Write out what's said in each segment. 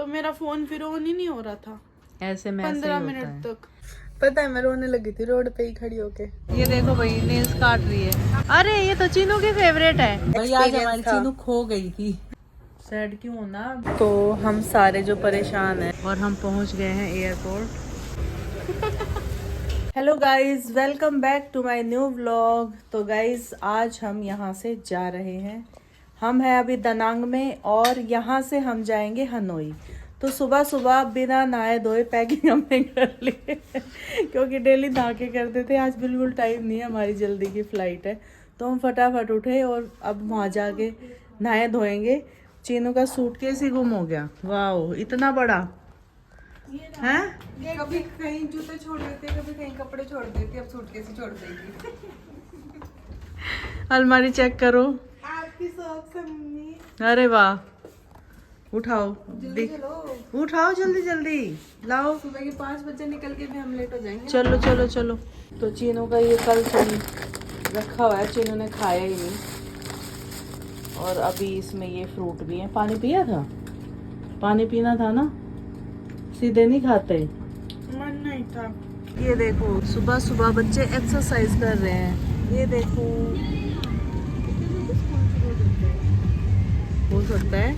मेरा फोन फिर ऑन ही नहीं हो रहा था ऐसे में 15 मिनट तक। पता है मैं रोने लगी थी रोड पे ही खड़ी होके। ये देखो भाई नेल्स काट रही है। अरे ये तो चीनू की फेवरेट है भाई। आज हमारी चीनू खो गई थी। सैड क्यों होना। तो हम सारे जो परेशान हैं और हम पहुंच गए हैं airport. Hello guys, welcome back to my new vlog. तो गाइस आज हम यहाँ से जा रहे हैं। हम हैं अभी दनांग में और यहाँ से हम जाएंगे हनोई। तो सुबह सुबह बिना नहाए धोए पैकिंग हमने कर ली क्योंकि डेली नहा के करते थे। आज बिल्कुल टाइम नहीं है, हमारी जल्दी की फ़्लाइट है। तो हम फटाफट उठे और अब वहाँ जाके नहाए धोएंगे। चीनू का सूटकेस ही गुम हो गया। वाह, इतना बड़ा है। कभी कहीं जूते छोड़ देते, कभी कहीं कपड़े छोड़ देती, अब सूटकेस ही छोड़ देगी। अलमारी चेक करो। आपकी शौक से मम्मी। अरे वाह, उठाओ जल्दी चलो, उठाओ जल्दी जल्दी लाओ। सुबह के 5 बजे निकल के भी हम लेट हो जाएंगे। चलो चलो चलो। तो चीनू का ये कल से ही रखा हुआ है, चीनू ने खाया ही नहीं। और अभी इसमें ये फ्रूट भी है। पानी पिया था, पानी पीना था ना, सीधे नहीं खाते। मन नहीं था। ये देखो सुबह सुबह बच्चे एक्सरसाइज कर रहे हैं। ये देखो, हो सकता है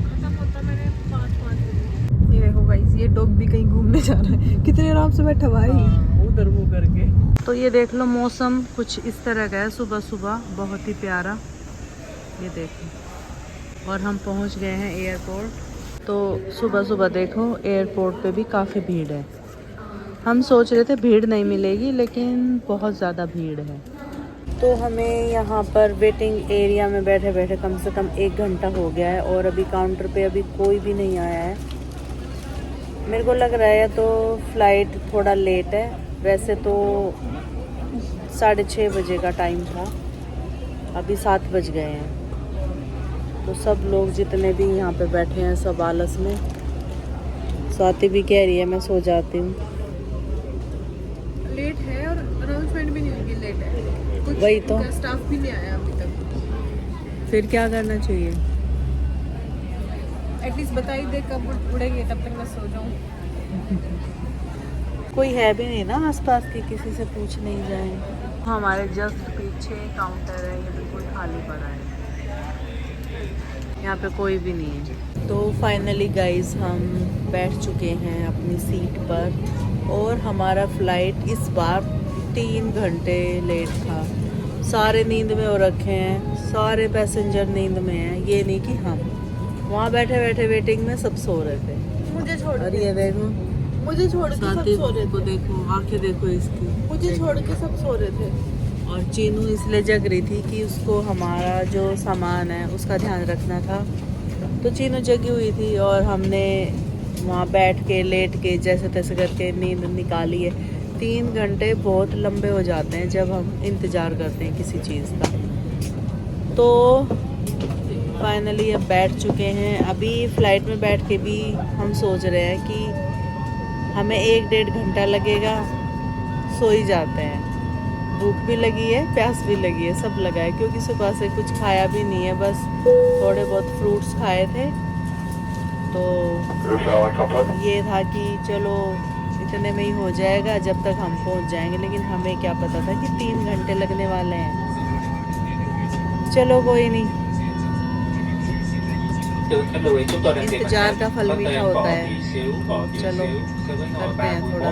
खत्म होता मैंने 5 बजे। ये देखो गाइस, ये डॉग भी कहीं घूमने जा रहा है। कितने आराम से बैठा हुआ है उधर मुंह करके। तो ये देख लो, मौसम कुछ इस तरह का है सुबह सुबह, बहुत ही प्यारा। ये देखो, और हम पहुंच गए हैं एयरपोर्ट। तो सुबह सुबह देखो एयरपोर्ट पे भी काफ़ी भीड़ है। हम सोच रहे थे भीड़ नहीं मिलेगी, लेकिन बहुत ज़्यादा भीड़ है। तो हमें यहाँ पर वेटिंग एरिया में बैठे बैठे कम से कम 1 घंटा हो गया है और अभी काउंटर पे अभी कोई भी नहीं आया है। मेरे को लग रहा है तो फ़्लाइट थोड़ा लेट है। वैसे तो 6:30 बजे का टाइम था, अभी 7 बज गए हैं। तो सब लोग जितने भी यहाँ पे बैठे हैं सब आलस में। स्वाति भी कह रही है मैं सो जाती हूँ। लेट है और अनाउंसमेंट भी नहीं हुई, लेट है। कुछ वही तो। स्टाफ भी नहीं आया अभी तक। फिर क्या करना चाहिए? एटलीस्ट बता ही दे कब उड़ेंगे, तब तक मैं सो जाऊँ। कोई है भी नहीं ना आसपास की, किसी से पूछ नहीं जाए। हमारे जस्ट पीछे काउंटर है, ये बिल्कुल खाली पड़ा है, यहाँ पे कोई भी नहीं है। तो फाइनली गाइस हम बैठ चुके हैं अपनी सीट पर और हमारा फ़्लाइट इस बार 3 घंटे लेट था। सारे नींद में हो रखे हैं, सारे पैसेंजर नींद में हैं। ये नहीं कि हम वहाँ बैठे बैठे वेटिंग में सब सो रहे थे। मुझे छोड़ और ये देखो, मुझे छोड़ के सब सो रहे को थे। देखो, आंखें देखो इसकी। मुझे छोड़ के सब सो रहे थे। और चीनू इसलिए जग रही थी कि उसको हमारा जो सामान है उसका ध्यान रखना था। तो चीनू जगी हुई थी और हमने वहाँ बैठ के लेट के जैसे तैसे करके नींद निकाली है। 3 घंटे बहुत लंबे हो जाते हैं जब हम इंतज़ार करते हैं किसी चीज़ का। तो फाइनली अब बैठ चुके हैं। अभी फ़्लाइट में बैठ के भी हम सोच रहे हैं कि हमें 1-1.5 घंटा लगेगा, सो ही जाते हैं। भूख भी लगी है, प्यास भी लगी है, सब लगा है क्योंकि सुबह से कुछ खाया भी नहीं है, बस थोड़े बहुत फ्रूट्स खाए थे। तो ये था कि चलो इतने में ही हो जाएगा जब तक हम पहुंच जाएंगे, लेकिन हमें क्या पता था कि 3 घंटे लगने वाले हैं। चलो कोई नहीं, इंतजार का फल मीठा होता है। चलो करते हैं थोड़ा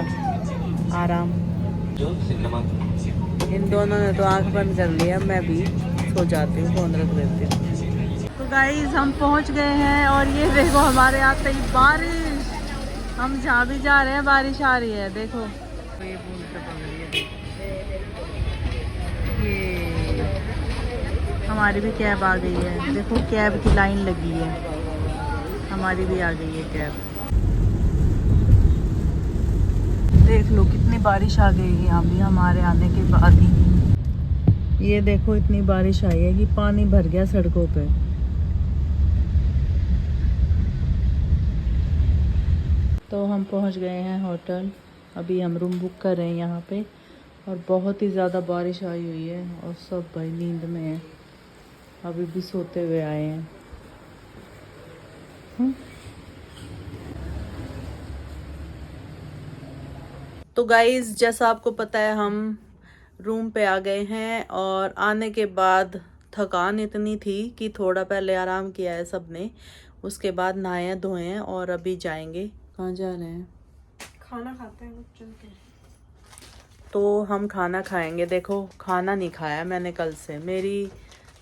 आराम। इन दोनों ने तो आंख बंद कर लिया, मैं भी सो जाती हूँ, फोन रख देती हूँ। तो गाइस हम पहुँच गए हैं और ये देखो हमारे आते ही बारिश। हम जहाँ भी जा रहे हैं बारिश आ रही है। देखो ये बूंद टपक रही है। ये हमारी भी कैब आ गई है। देखो कैब की लाइन लगी है, हमारी भी आ गई है कैब। देख लो कितनी बारिश आ गई है अभी हमारे आने के बाद ही। ये देखो इतनी बारिश आई है कि पानी भर गया सड़कों पे। तो हम पहुंच गए हैं होटल। अभी हम रूम बुक कर रहे हैं यहाँ पे और बहुत ही ज़्यादा बारिश आई हुई है और सब भाई नींद में है, अभी भी सोते हुए आए हैं। तो गाइज जैसा आपको पता है हम रूम पे आ गए हैं और आने के बाद थकान इतनी थी कि थोड़ा पहले आराम किया है सबने, उसके बाद नहाए धोए हैं और अभी जाएंगे। कहाँ जा रहे हैं? खाना खाते हैं चल के। तो हम खाना खाएंगे। देखो खाना नहीं खाया मैंने कल से, मेरी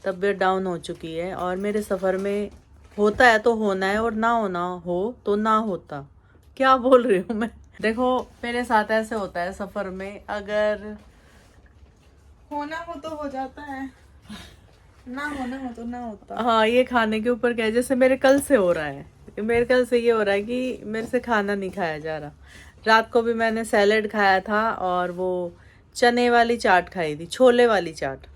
तबीयत डाउन हो चुकी है और मेरे सफ़र में होता है तो होना है और ना होना हो तो ना होता। क्या बोल रही हूँ मैं? देखो मेरे साथ ऐसे होता है सफ़र में, अगर होना हो तो हो जाता है, ना होना हो तो ना होता। हाँ, ये खाने के ऊपर क्या है, जैसे मेरे कल से हो रहा है, मेरे कल से ये हो रहा है कि मेरे से खाना नहीं खाया जा रहा। रात को भी मैंने सैलेड खाया था और वो चने वाली चाट खाई थी, छोले वाली चाट,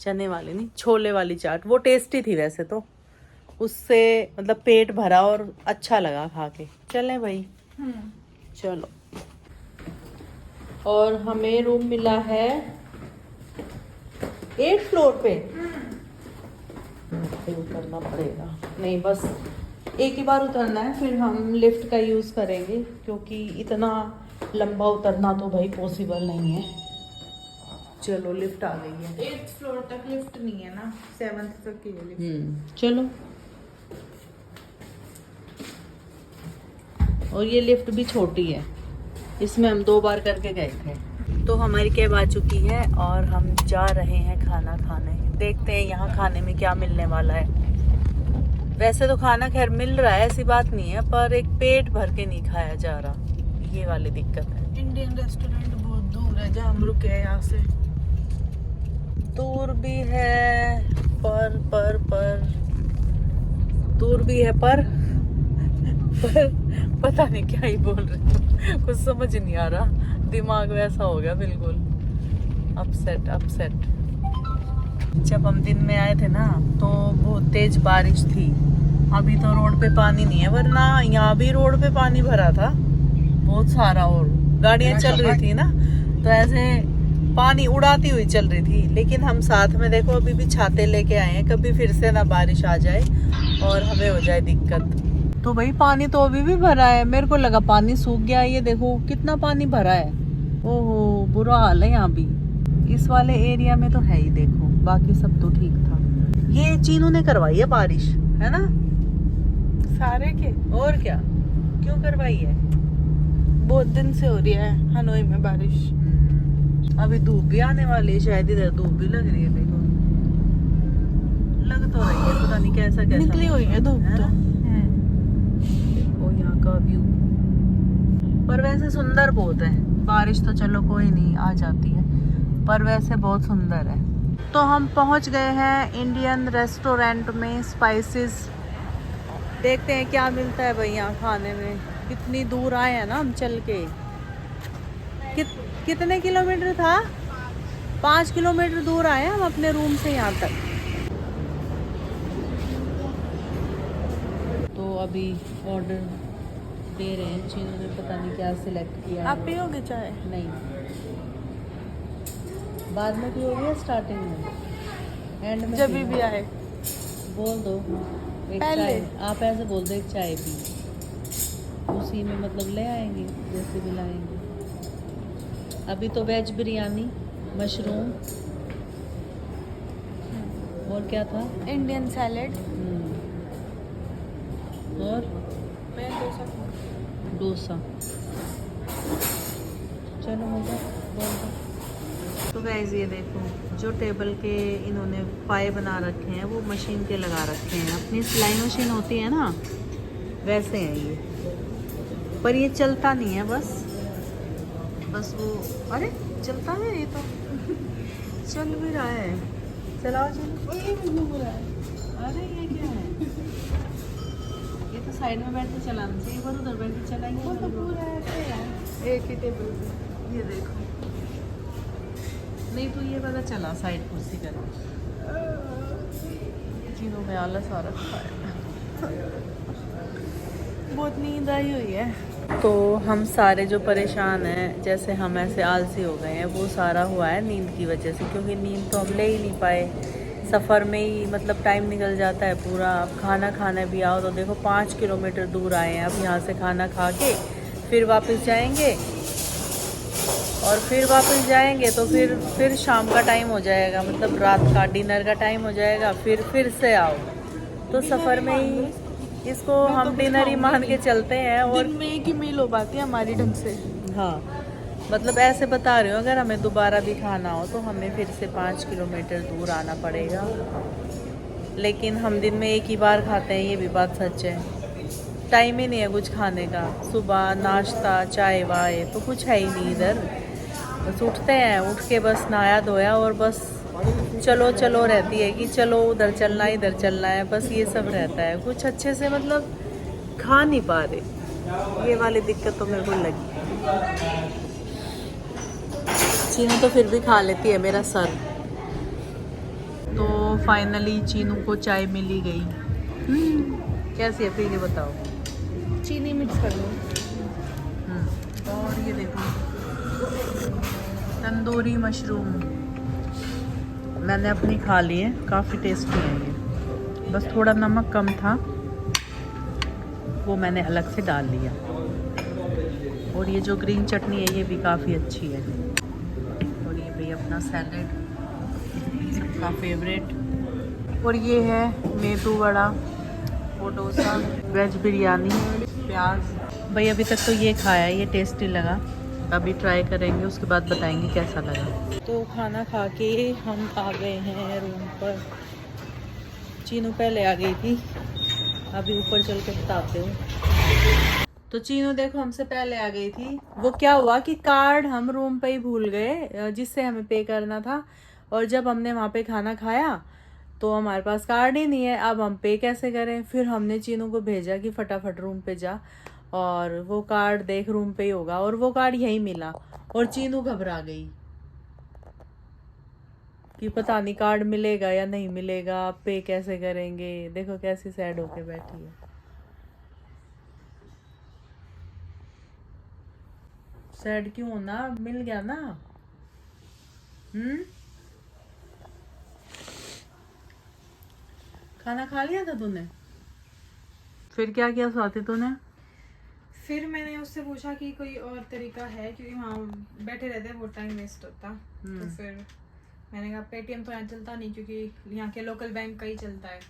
चने वाली नहीं छोले वाली चाट। वो टेस्टी थी वैसे तो, उससे मतलब पेट भरा और अच्छा लगा खा के। चलें भाई, चलो। और हमें रूम मिला है 8th फ्लोर पे। उतरना पड़ेगा, नहीं बस एक ही बार उतरना है, फिर हम लिफ्ट का यूज़ करेंगे क्योंकि इतना लंबा उतरना तो भाई पॉसिबल नहीं है। चलो लिफ्ट आ गई है। 8th फ्लोर तक लिफ्ट नहीं है ना, 7th तक की है लिफ्ट। चलो। और ये लिफ्ट भी छोटी है, इसमें हम 2 बार करके गए थे। तो हमारी कैब आ चुकी है और हम जा रहे हैं खाना खाने। देखते हैं यहाँ खाने में क्या मिलने वाला है। वैसे तो खाना खैर मिल रहा है, ऐसी बात नहीं है, पर एक पेट भर के नहीं खाया जा रहा, ये वाली दिक्कत है। इंडियन रेस्टोरेंट बहुत दूर है जहाँ हम रुके हैं, यहाँ से दूर भी है पर दूर भी है पर पता नहीं क्या ही बोल रहे हो, कुछ समझ नहीं आ रहा, दिमाग वैसा हो गया बिल्कुल अपसेट। जब हम दिन में आए थे ना तो बहुत तेज बारिश थी, अभी तो रोड पे पानी नहीं है, वरना यहाँ भी रोड पे पानी भरा था बहुत सारा और गाड़ियां चल रही थी ना, तो ऐसे पानी उड़ाती हुई चल रही थी। लेकिन हम साथ में देखो अभी भी छाते लेके आए हैं, कभी फिर से ना बारिश आ जाए और हमें हो जाए दिक्कत। तो भाई पानी तो अभी भी भरा है, मेरे को लगा पानी सूख गया। ये देखो कितना पानी भरा है, ओहो बुरा हाल है यहाँ भी। इस वाले एरिया में तो है ही, देखो बाकी सब तो ठीक था। ये चीनू ने करवाई है बारिश, है ना? सारे के। और क्या, क्यों करवाई है? बहुत दिन से हो रही है हनोई में बारिश। अभी धूप भी आने वाली है, शायद इधर धूप भी लग रही है। देखो लग तो रही है, पता नहीं कैसा निकली हुई है धूप तो। देखो यहाँ का व्यू, पर वैसे सुंदर बहुत है। बारिश तो चलो कोई नहीं, आ जाती है, पर वैसे बहुत सुंदर है। तो हम पहुंच गए हैं इंडियन रेस्टोरेंट में, स्पाइसेस। देखते हैं क्या मिलता है भाई यहाँ खाने में। कितनी दूर आए हैं ना हम चल के। कितने किलोमीटर था? 5 किलोमीटर दूर आए हम अपने रूम से यहाँ तक। तो अभी ऑर्डर दे रहे हैं, चीनों ने पता नहीं क्या सिलेक्ट किया। आप पियोगे चाय? नहीं, बाद में पियोगे या स्टार्टिंग में? एंड में जब पियो। भी आए बोल दो एक पहले। चाय, आप ऐसे बोल दो एक चाय पी, उसी में मतलब ले आएंगे जैसे भी लाएंगे। अभी तो वेज बिरयानी, मशरूम और क्या था? इंडियन सैलेड और मैं डोसा। चलो होगा, बोल दो। तो गाइस ये देखो, जो टेबल के इन्होंने पाए बना रखे हैं वो मशीन के लगा रखे हैं। अपनी सिलाई मशीन होती है ना, वैसे हैं ये, पर ये चलता नहीं है। बस वो, अरे चलता है ये तो चल भी रहा है। चलाओ चलो। अरे ये क्या है? ये तो साइड में बैठ के चलाना चाहिए, एक बार उधर बैठ के चलाएंगे। वो तो पूरा ऐसे है एक ही टेबल पे। ये देखो, नहीं तो ये वाला चला साइड कुर्सी का। चीनों में आलस आ रखा है, बहुत नींद आई हुई है। तो हम सारे जो परेशान हैं, जैसे हम ऐसे आलसी हो गए हैं, वो सारा हुआ है नींद की वजह से, क्योंकि नींद तो हम ले ही नहीं पाए। सफ़र में ही मतलब टाइम निकल जाता है पूरा। अब खाना खाने भी आओ तो देखो 5 किलोमीटर दूर आए हैं। अब यहाँ से खाना खा के फिर वापस जाएंगे, और फिर वापस जाएंगे तो फिर शाम का टाइम हो जाएगा, मतलब रात का डिनर का टाइम हो जाएगा, फिर से आओ। तो सफ़र में ही इसको हम डिनर ही मान के चलते हैं। और दिन में एक ही मील हो पाती है हमारी ढंग से। हाँ, मतलब ऐसे बता रही हूँ, अगर हमें दोबारा भी खाना हो तो हमें फिर से 5 किलोमीटर दूर आना पड़ेगा। लेकिन हम दिन में एक ही बार खाते हैं, ये भी बात सच है। टाइम ही नहीं है कुछ खाने का, सुबह नाश्ता चाय वाय तो कुछ है ही नहीं इधर। बस उठते हैं, उठ के बस नहाया धोया और बस चलो चलो रहती है कि चलो उधर चलना है इधर चलना है, बस ये सब रहता है। कुछ अच्छे से मतलब खा नहीं पा रहे, ये वाली दिक्कत तो मेरे को लगी। चीनू तो फिर भी खा लेती है मेरा सर। तो फाइनली चीनू को चाय मिली गई। कैसी है फिर ये बताओ। चीनी मिक्स कर लो। और ये देखो तंदूरी मशरूम मैंने अपनी खा ली है, काफ़ी टेस्टी है ये। बस थोड़ा नमक कम था, वो मैंने अलग से डाल लिया। और ये जो ग्रीन चटनी है ये भी काफ़ी अच्छी है। और ये भी अपना सैलेड सबका फेवरेट। और ये है मेदू वड़ा, वो डोसा, वेज बिरयानी, प्याज। भाई अभी तक तो ये खाया, ये टेस्टी लगा। अभी ट्राई करेंगे, उसके बाद बताएंगे कैसा लगा। तो खाना खा के हम आ गए हैं रूम पर। चीनू पहले आ गई थी, अभी ऊपर चल के बताते हूँ। तो चीनू देखो हमसे पहले आ गई थी। वो क्या हुआ कि कार्ड हम रूम पे ही भूल गए जिससे हमें पे करना था, और जब हमने वहाँ पे खाना खाया तो हमारे पास कार्ड ही नहीं है। अब हम पे कैसे करें? फिर हमने चीनू को भेजा कि फटाफट रूम पे जा और वो कार्ड देख रूम पे ही होगा, और वो कार्ड यहीं मिला। और चीनू घबरा गई कि पता नहीं कार्ड मिलेगा या नहीं मिलेगा, पे कैसे करेंगे। देखो कैसी सैड होके बैठी है। सैड क्यों होना, मिल गया ना। खाना खा लिया था तूने? फिर क्या किया स्वाति तूने? फिर मैंने उससे पूछा कि कोई और तरीका है, क्योंकि वहाँ बैठे रहते हैं वो टाइम वेस्ट होता। तो फिर मैंने कहा पेटीएम तो यहाँ चलता नहीं, क्योंकि यहाँ के लोकल बैंक का ही चलता है।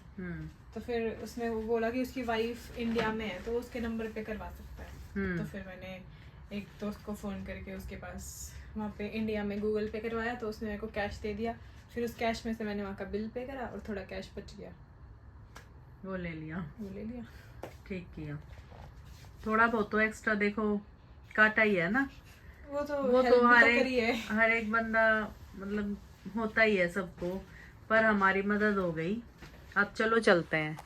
तो फिर उसने वो बोला कि उसकी वाइफ इंडिया में है तो उसके नंबर पे करवा सकता है। तो फिर मैंने एक दोस्त को फ़ोन करके उसके पास वहाँ पे इंडिया में गूगल पे करवाया, तो उसने मेरे को कैश दे दिया। फिर उस कैश में से मैंने वहाँ का बिल पे करा और थोड़ा कैश बच गया, वो ले लिया। ठीक किया। थोड़ा बहुत तो एक्स्ट्रा देखो काटा ही है ना। वो तो हर एक बंदा मतलब होता ही है सबको, पर हमारी मदद हो गई। अब चलो चलते हैं।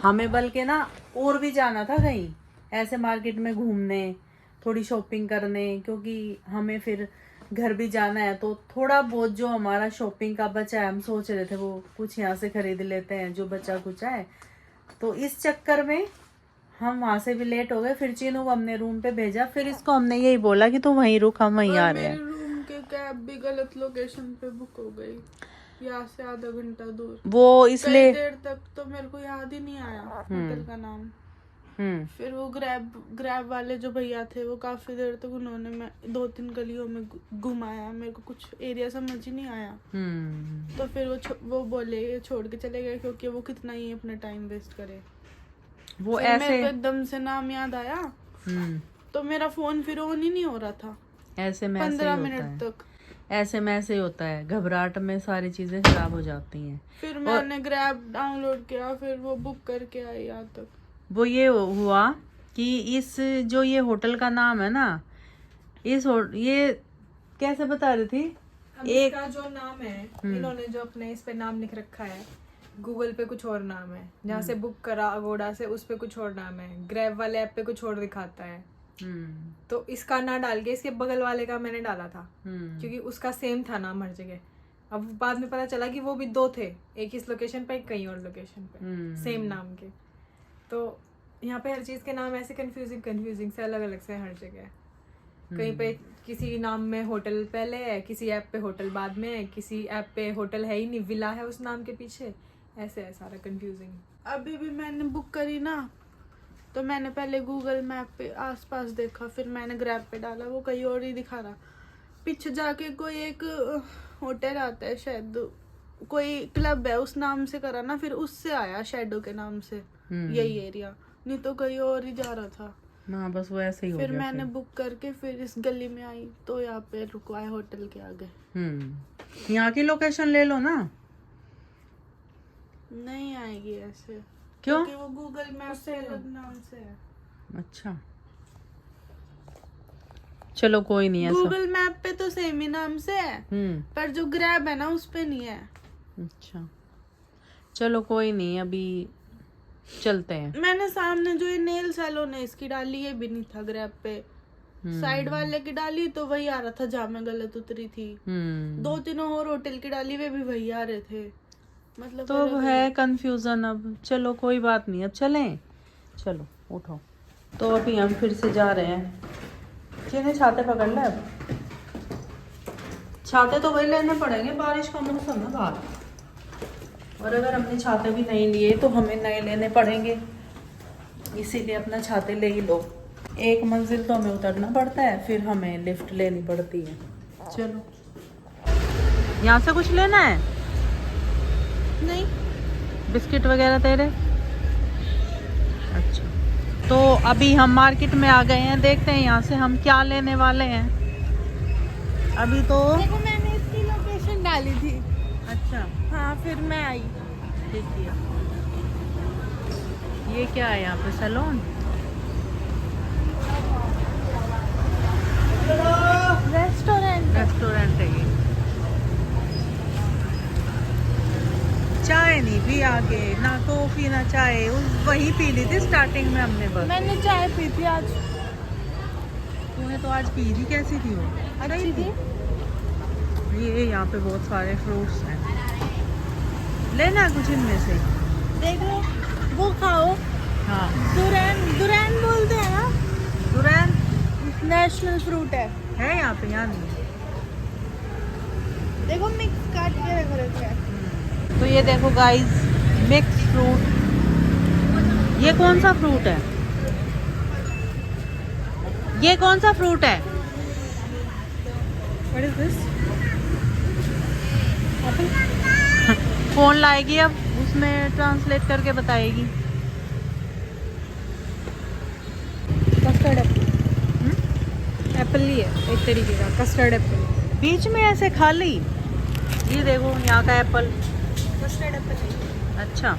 हमें बल्कि ना और भी जाना था कहीं ऐसे मार्केट में घूमने, थोड़ी शॉपिंग करने, क्योंकि हमें फिर घर भी जाना है। तो थोड़ा बहुत जो हमारा शॉपिंग का बचा है, हम सोच रहे थे वो कुछ यहाँ से खरीद लेते हैं जो बचा कुछ है। तो इस चक्कर में हम वहाँ से भी लेट हो गए। फिर चीनू को हमने रूम पे भेजा, फिर इसको हमने यही बोला कि तू वहीं रुक, हम वहीं आ रहे हैं। रूम के कैब भी गलत लोकेशन पे बुक हो गई, यहाँ से आधा घंटा दूर। वो इसलिए देर तक तो मेरे को याद ही नहीं आया होटल का नाम। फिर वो ग्रैब वाले जो भैया थे वो काफी देर तक उन्होंने मैं 2-3 गलियों में घुमाया, मेरे को कुछ एरिया समझ ही नहीं आया। तो फिर वो बोले छोड़ के चले गए, क्योंकि वो कितना ही अपना टाइम वेस्ट करे। वो ऐसे मेरे को एकदम से नाम याद आया तो मेरा फोन फिर ऑन ही नहीं हो रहा था ऐसे में 15 मिनट तक। ऐसे में ऐसे होता है, घबराहट में सारी चीजें खराब हो जाती हैं। फिर मैंने ग्रैब डाउनलोड किया, फिर वो बुक करके आई यहाँ तक। वो ये हुआ कि इस जो ये होटल का नाम है ना, ये कैसे बता रही थी, एक का जो नाम है इन्होंने जो अपने इस पे नाम लिख रखा है, गूगल पे कुछ और नाम है, जहाँ से बुक करा अगोड़ा से उस पे कुछ और नाम है, ग्रैब वाले ऐप पे कुछ और दिखाता है। तो इसका ना डाल के इसके बगल वाले का मैंने डाला था, क्योंकि उसका सेम था नाम हर जगह। अब बाद में पता चला कि वो भी 2 थे, एक इस लोकेशन पे एक कहीं और लोकेशन पे सेम नाम के। तो यहाँ पे हर चीज के नाम ऐसे कंफ्यूजिंग से अलग अलग से हर जगह। कहीं पे किसी नाम में होटल पहले है, किसी ऐप पे होटल बाद में है, किसी ऐप पे होटल है ही नहीं, विला है उस नाम के पीछे, ऐसे है सारा कंफ्यूजिंग। अभी भी मैंने बुक करी ना, तो मैंने पहले गूगल मैप पे आसपास देखा, फिर मैंने ग्रैब पे डाला, वो कहीं और ही दिखा रहा। पीछे जाके कोई एक होटल आता है, शायद कोई क्लब है उस नाम से करा ना, फिर उससे आया शैडो के नाम से यही एरिया, नहीं तो कहीं और ही जा रहा था ना, बस वो ऐसे ही हो फिर गया मैंने बुक करके फिर इस गली में आई, तो यहाँ पे रुकवाए होटल के आगे। यहाँ की लोकेशन ले लो ना। नहीं आएगी ऐसे, क्यों? क्योंकि वो गूगल मैप से अलग नाम से है। अच्छा चलो कोई नहीं ऐसा। गूगल मैप पे तो सेम ही नाम से है, पर जो ग्रैब है ना उस पे नहीं है। अच्छा चलो कोई नहीं, अभी चलते हैं। मैंने सामने जो ये नेल सैलून है इसकी डाली, ये भी नहीं था ग्रैब पे। साइड वाले की डाली तो वही आ रहा था जहाँ मैं गलत उतरी थी। 2-3 और होटल की डाली, वे भी वही आ रहे थे, मतलब तो है कंफ्यूजन। अब चलो कोई बात नहीं, अब चलें। चलो उठो। तो अभी हम फिर से जा रहे हैं। जिन्हें छाते पकड़ ले, अब छाते तो वही लेने पड़ेंगे, बारिश का मौसम है बाहर, और अगर हमने छाते भी नहीं लिए तो हमें नए लेने पड़ेंगे, इसीलिए अपना छाते ले ही लो। एक मंजिल तो हमें उतरना पड़ता है, फिर हमें लिफ्ट लेनी पड़ती है। चलो, यहाँ से कुछ लेना है? नहीं, बिस्किट वगैरह तेरे? अच्छा, तो अभी हम मार्केट में आ गए हैं, देखते हैं यहाँ से हम क्या लेने वाले हैं। अभी तो देखो मैंने इसकी लोकेशन डाली थी। अच्छा हाँ, फिर मैं आई। देखिए ये क्या है यहाँ पे, सैलून? रेस्टोरेंट है ये। चाय नहीं पी आगे, ना कॉफी ना चाय, वही पी ली थी स्टार्टिंग में हमने बस। मैंने चाय पी थी आज। तूने तो आज पी थी, कैसी थी वो? अच्छी थी। ये यहाँ पे बहुत सारे फ्रूट्स हैं, लेना कुछ इनमें से। देखो वो खाओ। हाँ, दुरैन बोलते हैं ना, दुरैन नेशनल फ्रूट है यहाँ पे, यहाँ नहीं। देखो मिक्स काट के रख रखे हैं। तो ये देखो गाइस, मिक्स फ्रूट। ये कौन सा फ्रूट है? ये कौन सा फ्रूट है? What is this? फोन लाएगी अब, उसमें ट्रांसलेट करके बताएगी। Custard Apple. एप्पल ही है एक तरीके का, कस्टर्ड एप्पल। बीच में ऐसे खाली। ये देखो यहाँ का एप्पल, कस्टर्ड एप्पल है। अच्छा।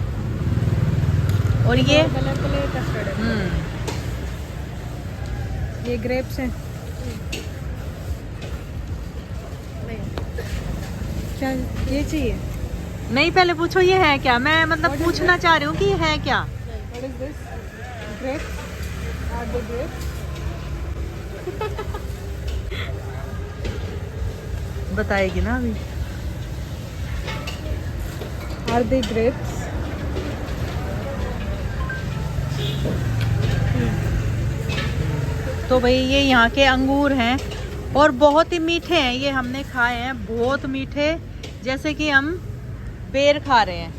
और ये एप्पल है, कस्टर्ड एप्पल। ये ग्रेप्स हैं। क्या ये चाहिए? नहीं, पहले पूछो ये है क्या, मैं मतलब पूछना चाह रही हूँ कि ये है क्या। What is this? Grapes? Are they grapes? बताएगी ना अभी। Are they grapes? तो भाई ये यहाँ के अंगूर हैं और बहुत ही मीठे हैं। ये हमने खाए हैं, बहुत मीठे, जैसे कि हम बेर खा रहे हैं।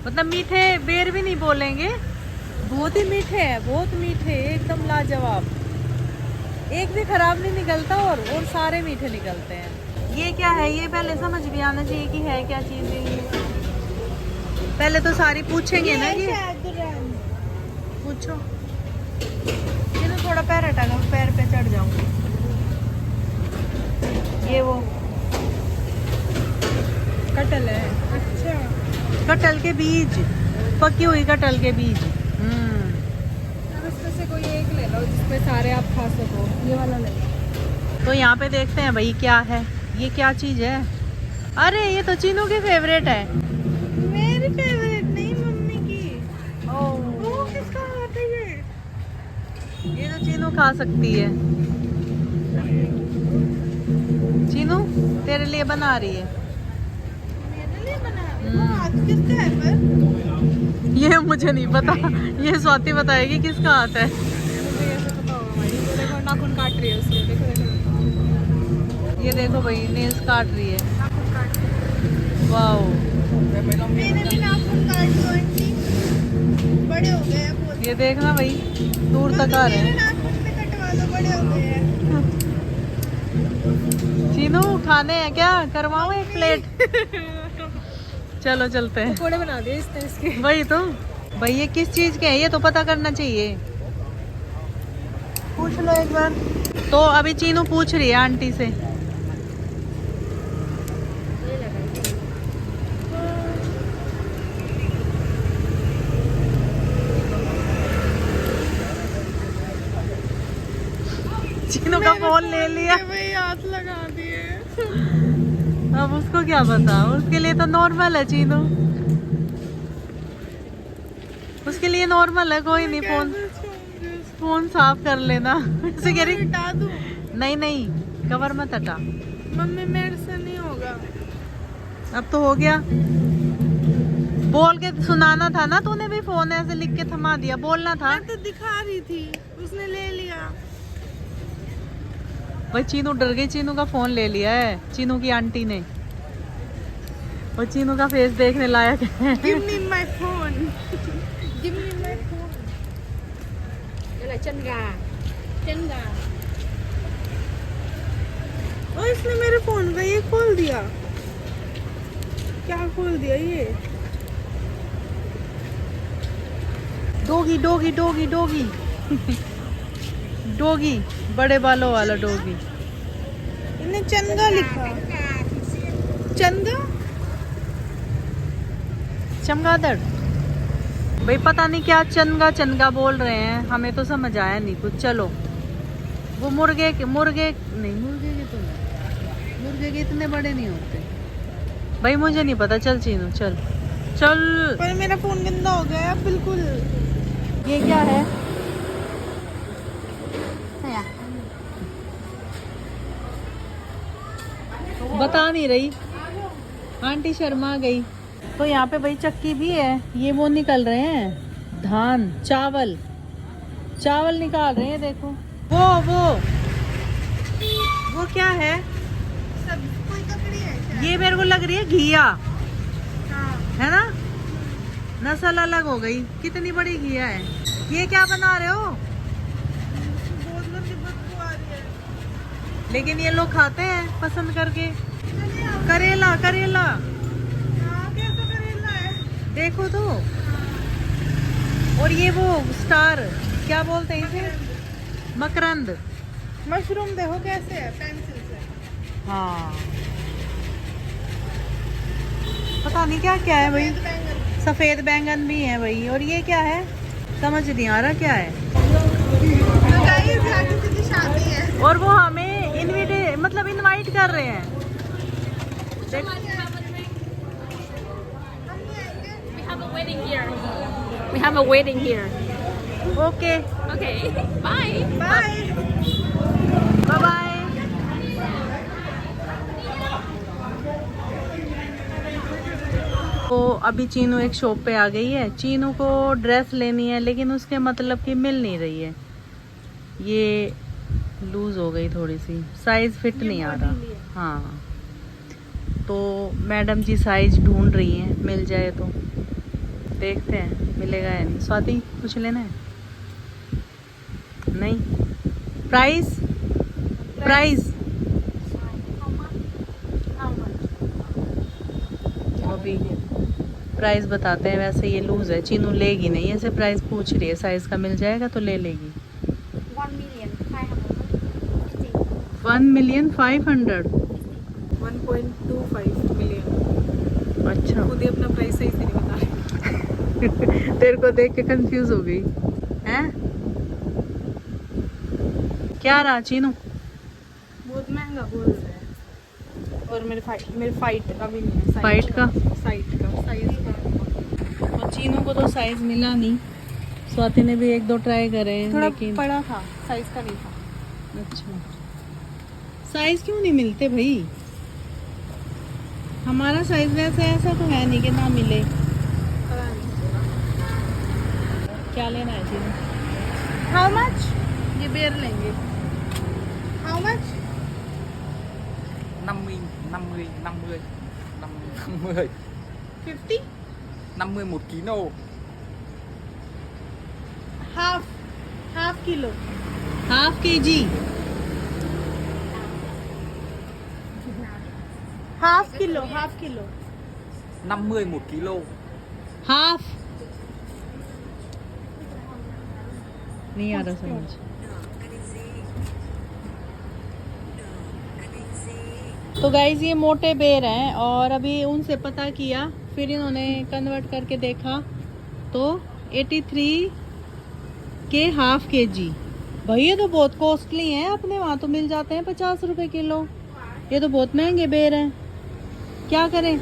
मतलब मीठे बेर भी नहीं बोलेंगे, बहुत ही मीठे हैं, बहुत मीठे, एकदम लाजवाब। एक भी खराब नहीं निकलता और सारे मीठे निकलते हैं। ये क्या है, ये पहले समझ भी आना चाहिए कि है क्या चीज़ है। पहले तो सारी पूछेंगे ना कि पूछो। ये तो थोड़ा पैर हटाना, पैर पे चढ़ जाऊंगी। ये वो कटल है। अच्छा, कटहल के बीज, पकी हुई कटहल के बीज। अब इसमें से कोई एक ले लो जिसमें सारे आप खा सको। ये वाला ले लो। तो यहाँ पे देखते हैं भाई क्या है, ये क्या चीज़ है। अरे ये तो चीनू की फेवरेट है। मेरी फेवरेट नहीं, मम्मी की। ओह, वो किसका हाथ है ये तो चीनू खा सकती है। चीनू तेरे लिए बना रही है। मेरे लिए बना रही है। वो हाथ किसका है पर? ये मुझे नहीं पता, ये स्वाति बताएगी किसका हाथ है। मुझे कैसे पता होगा भाई? तो देखो नाखून काट रही है उसके, देखो देखो ये देखो भाई नेल्स काट रही है। नाखून काट रही है। वाओ, मेरे भी नाखून काट दो आंटी, बड़े हो गए हैं बहुत। ये देखना भाई दूर तक आ रहे मेरे हैं। नाखून भी कटवा दो, बड़े हो गए हैं। चीनू खाने हैं क्या, करवाओ एक प्लेट। चलो चलते हैं। पकोड़े बना दिए इसने इसके। वही तो भाई, ये किस चीज के हैं ये तो पता करना चाहिए, पूछ लो एक बार। तो अभी चीनू पूछ रही है आंटी से। चीनू का फोन ले लिया, भाई हाथ लगा दिए। अब उसको क्या पता, उसके लिए तो नॉर्मल है चीनू, उसके लिए नॉर्मल है, कोई नहीं। फोन साफ कर लेना। ऐसे कह रही, हटा दूं? नहीं नहीं कवर मत हटा। मम्मी मेरे से नहीं होगा। अब तो हो गया, बोल के सुनाना था ना, तूने भी फोन ऐसे लिख के थमा दिया, बोलना था। मैं तो दिखा रही थी, उसने ले लिया। भाई चीनू डर गई, चीनू का फोन ले लिया है चीनू की आंटी ने, और चीनू का फेस देखने लायक है। Give me my phone. Give me my phone. ये ले चंगा। चंगा। और इसने मेरे फोन का ये खोल दिया। क्या खोल दिया ये? Doggy doggy doggy doggy doggy, बड़े बालों वाला डोगी। इन्हें चंगा लिखा। चंगा? चमगादड़ भाई, पता नहीं क्या चनगा चनगा बोल रहे हैं, हमें तो समझ आया नहीं कुछ। चलो वो मुर्गे नहीं, मुर्गे के तो नहीं, मुर्गे के इतने बड़े नहीं होते भाई, मुझे नहीं पता। चल चीनू चल चल। पर मेरा फोन गंदा हो गया है बिल्कुल। ये क्या है, बता नहीं रही आंटी, शर्मा गई। तो यहाँ पे भाई चक्की भी है, ये वो निकल रहे हैं धान, चावल चावल निकाल रहे हैं। देखो वो क्या है, सब कोई ककड़ी है क्या? ये मेरे को लग रही है घिया, हाँ। है ना, नस्ल अलग हो गई। कितनी बड़ी घिया है। ये क्या बना रहे हो, बहुत गंदी बदबू आ रही है। लेकिन ये लोग खाते हैं पसंद करके। करेला करेला, हाँ, कैसा करेला है? देखो तो। और ये वो स्टार क्या बोलते हैं इसे, मकरंद। मशरूम देखो कैसे है, पेंसिल से। हाँ, पता नहीं क्या क्या है भाई। बैंगन। सफेद बैंगन भी है भाई। और ये क्या है, समझ नहीं आ रहा क्या है। तो गाइस, यहाँ किसी की शादी है। और वो हमें मतलब इनवाइट कर रहे हैं। देख, We have a wedding here. We have a wedding here. Okay Okay. Bye. Bye. Bye bye. तो अभी चीनू एक शॉप पे आ गई है। चीनू को ड्रेस लेनी है, लेकिन उसके मतलब की मिल नहीं रही है। ये लूज हो गई थोड़ी सी, साइज फिट नहीं आ रहा। हाँ, तो मैडम जी साइज ढूंढ रही हैं, मिल जाए तो देखते हैं मिलेगा या नहीं। स्वाति कुछ लेना है? नहीं। प्राइस प्राइस अभी प्राइस बताते हैं। वैसे ये लूज है, चीनू लेगी नहीं, ऐसे प्राइस पूछ रही है। साइज का मिल जाएगा तो ले लेगी। 1,500,000। 1.25 million. अच्छा, खुद ही अपना प्राइस सही से नहीं बता रही। तेरे को देख के कंफ्यूज हो गई हैं? क्या रहा चीनू? बहुत महंगा बोल रहे हैं। और मेरे फाइट का भी नहीं है। फाइट का? साइट का, साइज का। और चीनू को तो साइज मिला नहीं। स्वाति ने भी 1-2 ट्राई करे हैं, थोड़ा लेकिन बड़ा था, साइज का नहीं था। अच्छा, साइज क्यों नहीं मिलते भाई? हमारा साइज वैसे ऐसा तो है नहीं कि ना मिले। पता नहीं। क्या लेना है चीनू? How much? ये बेर लेंगे। How much? 50 50? 50 1 kilo. Half kilo. Half kg. Half kilo. 50 1 kilo. Half नहीं आ रहा समझ. तो गाइज ये मोटे बेर हैं और अभी उनसे पता किया, फिर इन्होंने कन्वर्ट करके देखा तो 83 के हाफ kg. भाई ये तो बहुत कॉस्टली हैं, अपने वहाँ तो मिल जाते हैं 50 रुपए किलो. ये तो बहुत महंगे बेर हैं. क्या करें,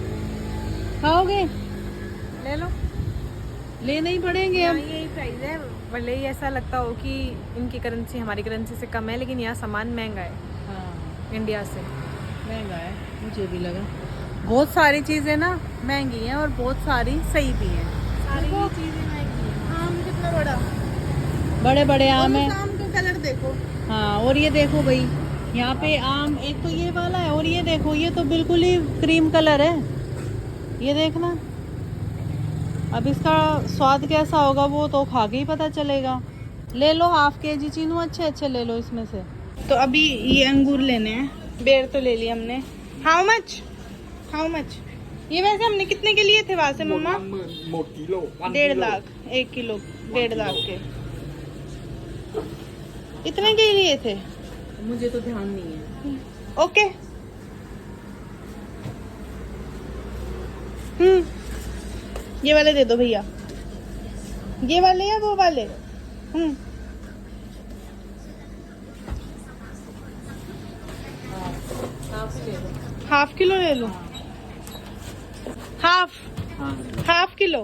खाओगे? ले लो, लेने ही पड़ेंगे यहाँ अब. यही प्राइस है. भले ही ऐसा लगता हो कि इनकी करेंसी हमारी करेंसी से कम है, लेकिन यहाँ सामान महंगा है हाँ इंडिया से. महंगा है, मुझे भी लगा. बहुत सारी चीजें ना महंगी हैं और बहुत सारी सही भी हैं. सारी चीजें महंगी हैं. आम कितना बड़ा. बड़े बड़े आम और हैं. उस आम का कलर देखो. हाँ और ये देखो भाई, यहाँ पे आम एक तो ये वाला है और ये देखो ये तो बिल्कुल ही क्रीम कलर है. ये देखना, अब इसका स्वाद कैसा होगा वो तो खा के ही पता चलेगा. ले लो हाफ kg चीनू, अच्छे अच्छे ले लो इसमें से. तो अभी ये अंगूर लेने हैं. बेर तो ले लिया हमने. How much? ये वैसे हमने कितने के लिए थे वहां से मम्मा? 1 kilo. 1.5 लाख. 1 किलो 1.5 लाख के. इतने के लिए थे. मुझे तो ध्यान नहीं है. ओके. ये वाले दे दो भैया. ये वाले या वो वाले? हाफ किलो ले लो. Half kilo.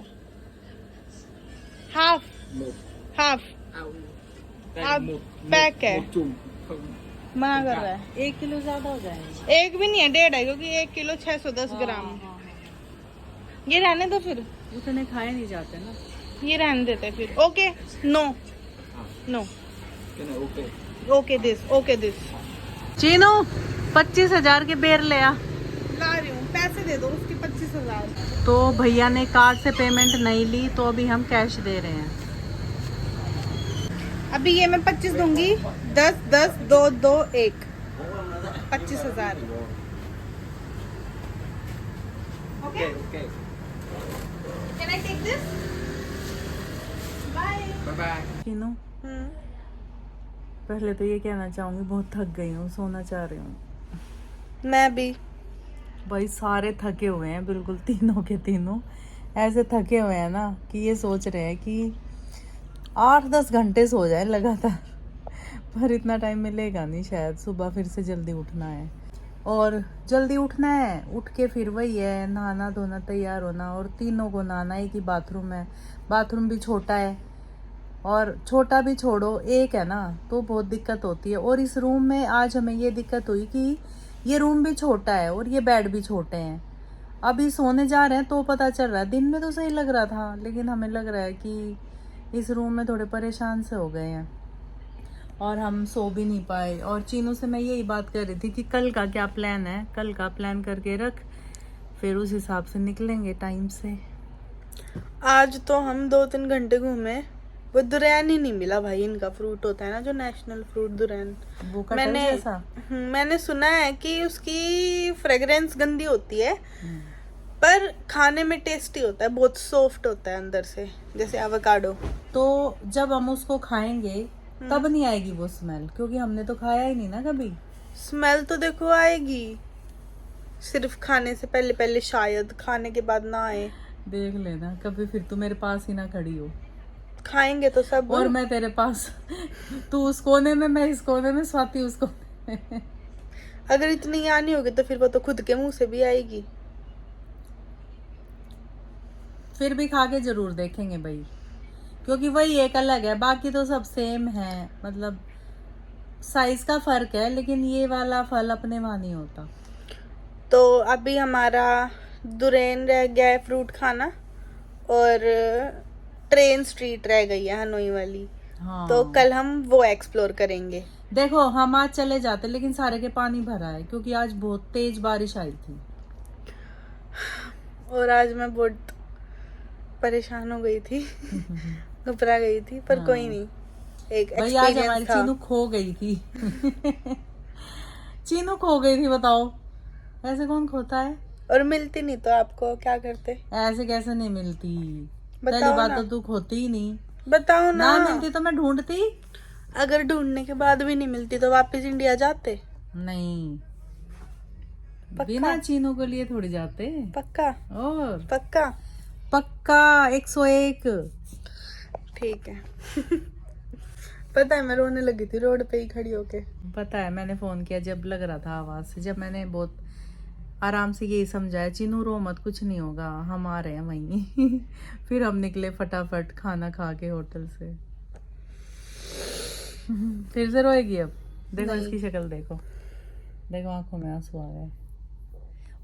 हाफ अब पैक है. मना कर रहा है. 1 किलो ज्यादा हो जाएगा. एक भी नहीं है, 1.5 है, क्योंकि 1 किलो 610 ग्राम. ये रहने दो फिर. उतने खाए नहीं जाते ना. ये रहने देते हैं फिर. Okay. No. Okay this. Chinu 25,000 के बेर ले आ. ला रही हूँ. पैसे दे दो उसके 25,000. तो भैया ने कार्ड से पेमेंट नहीं ली तो अभी हम कैश दे रहे हैं. अभी ये मैं 25 दूंगी. 10 10 2 2 1 25,000. Okay. Can I take this? Bye. Bye bye. Chinu पहले तो ये कहना चाहूंगी, बहुत थक गई हूँ, सोना चाह रही हूँ. मैं भी. भाई सारे थके हुए हैं, बिल्कुल तीनों के तीनों ऐसे थके हुए हैं ना कि ये सोच रहे हैं कि 8-10 घंटे सो जाए लगातार. पर इतना टाइम मिलेगा नहीं शायद. सुबह फिर से जल्दी उठना है और जल्दी उठना है. उठ के फिर वही है, नहाना धोना तैयार होना. और तीनों को नहाना. एक ही बाथरूम है, बाथरूम भी छोटा है. और छोटा भी छोड़ो, एक है ना, तो बहुत दिक्कत होती है. और इस रूम में आज हमें ये दिक्कत हुई कि ये रूम भी छोटा है और ये बेड भी छोटे हैं. अभी सोने जा रहे हैं तो पता चल रहा है, दिन में तो सही लग रहा था लेकिन हमें लग रहा है कि इस रूम में थोड़े परेशान से हो गए हैं और हम सो भी नहीं पाए. और चीनू से मैं यही बात कर रही थी कि कल का क्या प्लान है. कल का प्लान करके रख, फिर उस हिसाब से निकलेंगे टाइम से. आज तो हम 2-3 घंटे घूमे. वो दुरैन ही नहीं मिला भाई. इनका फ्रूट होता है ना जो नेशनल फ्रूट, दुरैन. वो कटहल जैसा. मैंने सुना है कि उसकी फ्रेग्रेंस गंदी होती है पर खाने में टेस्टी होता है. बहुत सॉफ्ट होता है अंदर से, जैसे एवोकाडो. तो जब हम उसको खाएंगे तब नहीं आएगी वो स्मेल, क्योंकि हमने तो खाया ही नहीं ना कभी. स्मेल तो देखो आएगी, सिर्फ खाने से पहले पहले शायद, खाने के बाद ना आए. देख लेना कभी, फिर तू मेरे पास ही ना खड़ी हो. खाएंगे तो सब. और मैं तेरे पास, तू उस कोने में, मैं इस कोने में, स्वाति उस कोने में. अगर इतनी आनी होगी तो फिर वो तो खुद के मुंह से भी आएगी. फिर भी खा के जरूर देखेंगे भाई, क्योंकि वही एक अलग है, बाकी तो सब सेम है. मतलब साइज का फर्क है, लेकिन ये वाला फल अपने वहां नहीं होता. तो अभी हमारा दुरेन रह गया है फ्रूट खाना, और ट्रेन स्ट्रीट रह गई है हनोई वाली. हाँ। तो कल हम वो एक्सप्लोर करेंगे। देखो हम आज चले जाते लेकिन सारे के पानी भरा है क्योंकि आज बहुत तेज बारिश आई थी। और आज मैं बहुत परेशान हो गई थी, घबरा गई थी, पर हाँ। कोई नहीं, एक भाई आज हमारी एक्सपीरियंस था। चीनू खो गई थी। चीनू खो गई थी, बताओ ऐसे कौन खोता है? और मिलती नहीं तो आपको क्या करते? ऐसे कैसे नहीं मिलती? पहली बताओ बात ना। तो तू खोती ही नहीं। बताओ ना। ना मिलती तो मैं ढूंढती। अगर ढूंढने के बाद भी नहीं मिलती तो वापस इंडिया जाते? नहीं, पक्का? बिना चीनू के लिए थोड़ी जाते। पक्का? और पक्का? पक्का 101। ठीक है। पता है मैं रोने लगी थी रोड पे ही खड़ी होके। पता है मैंने फोन किया जब लग रहा था आवाज से, जब मैंने बहुत आराम से यही समझाया चीनू रो मत, कुछ नहीं होगा, हम आ रहे हैं वहीं। फिर हम निकले फटाफट खाना खा के होटल से। फिर से रोएगी अब? देखो नहीं। इसकी शक्ल देखो, देखो आंखों में आंसू आ गए।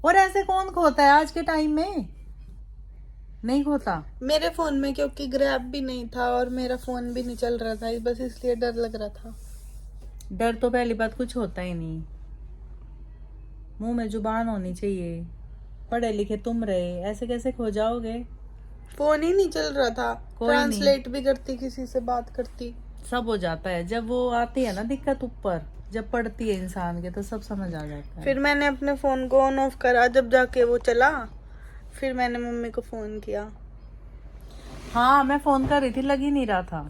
और ऐसे कौन खोता है आज के टाइम में? नहीं खोता। मेरे फोन में क्योंकि ग्रैब भी नहीं था और मेरा फोन भी नहीं चल रहा था, बस इसलिए डर लग रहा था। डर तो पहली बात कुछ होता ही नहीं, मुंह में जुबान होनी चाहिए। पढ़े लिखे तुम रहे, ऐसे कैसे खो जाओगे? फोन ही नहीं चल रहा था, कोई नहीं। ट्रांसलेट भी करती, किसी से बात करती। सब हो जाता है जब वो आती है ना दिक्कत ऊपर, जब पड़ती है इंसान के तो सब समझ आ जाता है। फिर मैंने अपने फोन को ऑन ऑफ करा, जब जाके वो चला फिर मैंने मम्मी को फोन किया। हाँ मैं फोन कर रही थी, लग ही नहीं रहा था।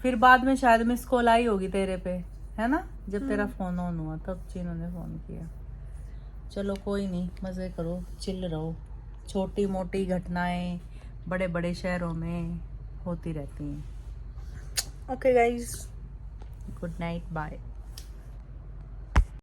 फिर बाद में शायद मिस कॉल आई होगी तेरे पे, है ना? जब तेरा फोन ऑन हुआ तब चीनू ने फोन किया। चलो कोई नहीं, मजे करो, चिल रहो। छोटी मोटी घटनाएं बड़े बड़े शहरों में होती रहती हैं। Okay guys, good night, bye.